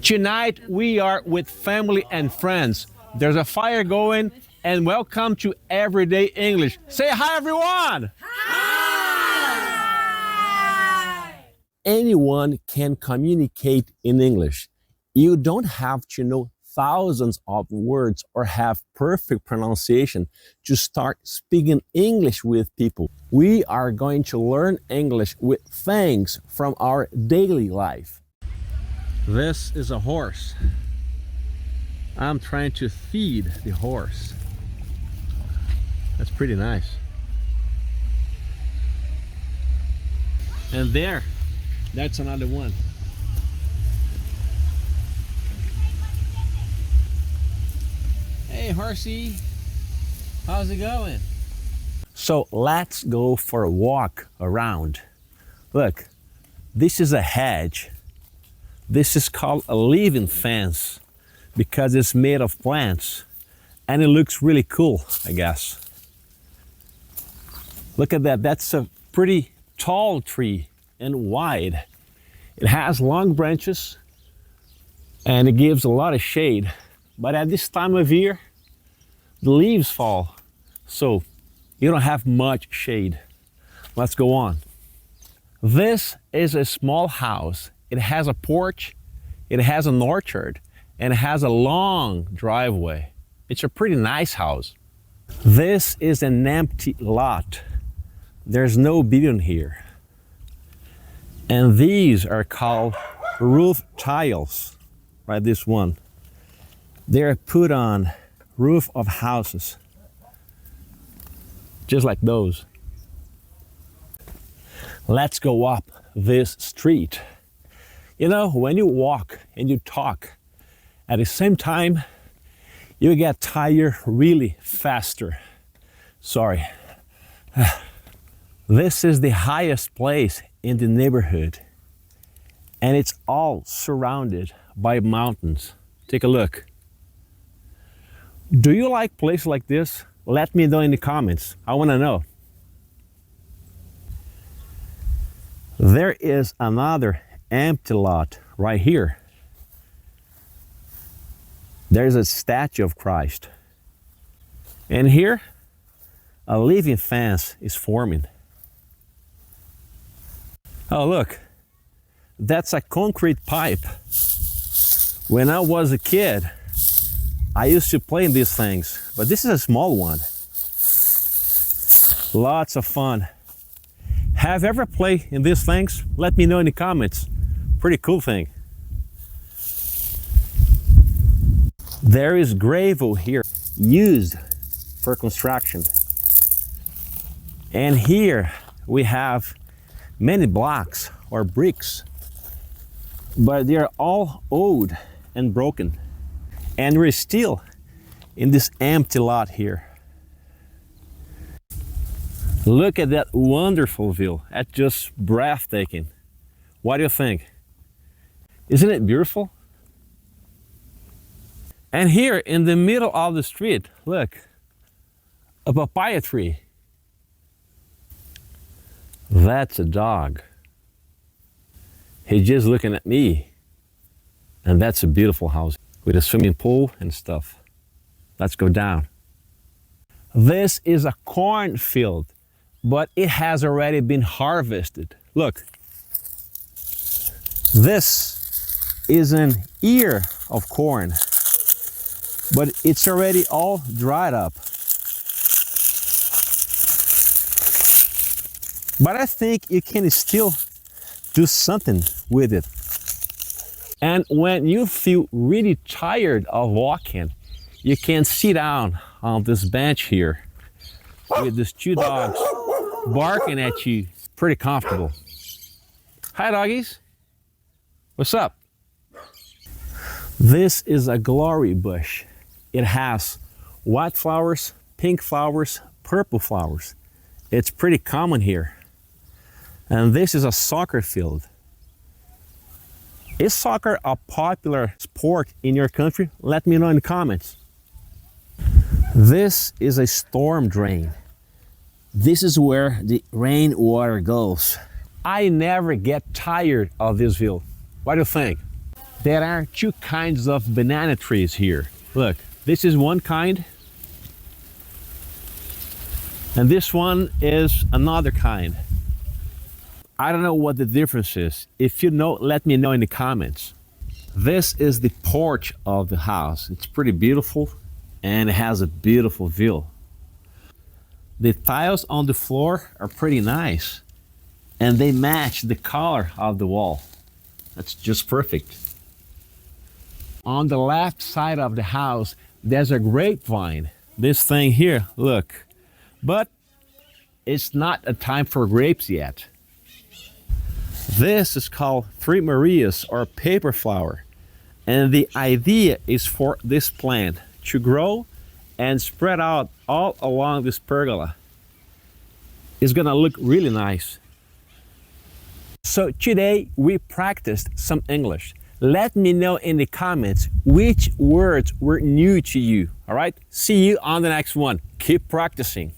Tonight we are with family and friends. There's a fire going, and welcome to Everyday English. Say hi, everyone! Hi! Anyone can communicate in English. You don't have to know thousands of words or have perfect pronunciation to start speaking English with people. We are going to learn English with things from our daily life. This is a horse. I'm trying to feed the horse. That's pretty nice. And there, that's another one. Hey horsey, how's it going? So let's go for a walk around. Look, this is a hedge. This is called a living fence because it's made of plants and it looks really cool, I guess. Look at that, that's a pretty tall tree and wide. It has long branches and it gives a lot of shade. But at this time of year, the leaves fall, so you don't have much shade. Let's go on. This is a small house. It has a porch, it has an orchard, and it has a long driveway. It's a pretty nice house. This is an empty lot. There's no building here. And these are called roof tiles, like this one. They're put on roof of houses, just like those. Let's go up this street. You know, when you walk and you talk at the same time, you get tired really faster. Sorry. This is the highest place in the neighborhood, and it's all surrounded by mountains. Take a look. Do you like places like this? Let me know in the comments. I want to know. There is another empty lot right here. There's a statue of Christ. And here, a living fence is forming. Oh, look, that's a concrete pipe. When I was a kid, I used to play in these things, but this is a small one. Lots of fun. Have you ever played in these things? Let me know in the comments. Pretty cool thing. There is gravel here used for construction. And here we have many blocks or bricks, but they are all old and broken. And we're still in this empty lot here. Look at that wonderful view. That's just breathtaking. What do you think? Isn't it beautiful? And here in the middle of the street, look, a papaya tree. That's a dog. He's just looking at me. And that's a beautiful house with a swimming pool and stuff. Let's go down. This is a cornfield, but it has already been harvested. Look, this is an ear of corn, but it's already all dried up. But I think you can still do something with it. And when you feel really tired of walking, you can sit down on this bench here with these two dogs barking at you. Pretty comfortable. Hi doggies. What's up? This is a glory bush. It has white flowers, pink flowers, purple flowers. It's pretty common here. And this is a soccer field. Is soccer a popular sport in your country? Let me know in the comments. This is a storm drain. This is where the rainwater goes. I never get tired of this view. What do you think? There are two kinds of banana trees here. Look, this is one kind, and this one is another kind. I don't know what the difference is. If you know, let me know in the comments. This is the porch of the house. It's pretty beautiful and it has a beautiful view. The tiles on the floor are pretty nice and they match the color of the wall. That's just perfect. On the left side of the house, there's a grapevine. This thing here, look. But it's not a time for grapes yet. This is called Three Marias or paper flower. And the idea is for this plant to grow and spread out all along this pergola. It's gonna look really nice. So today we practiced some English. Let me know in the comments which words were new to you, all right? See you on the next one. Keep practicing.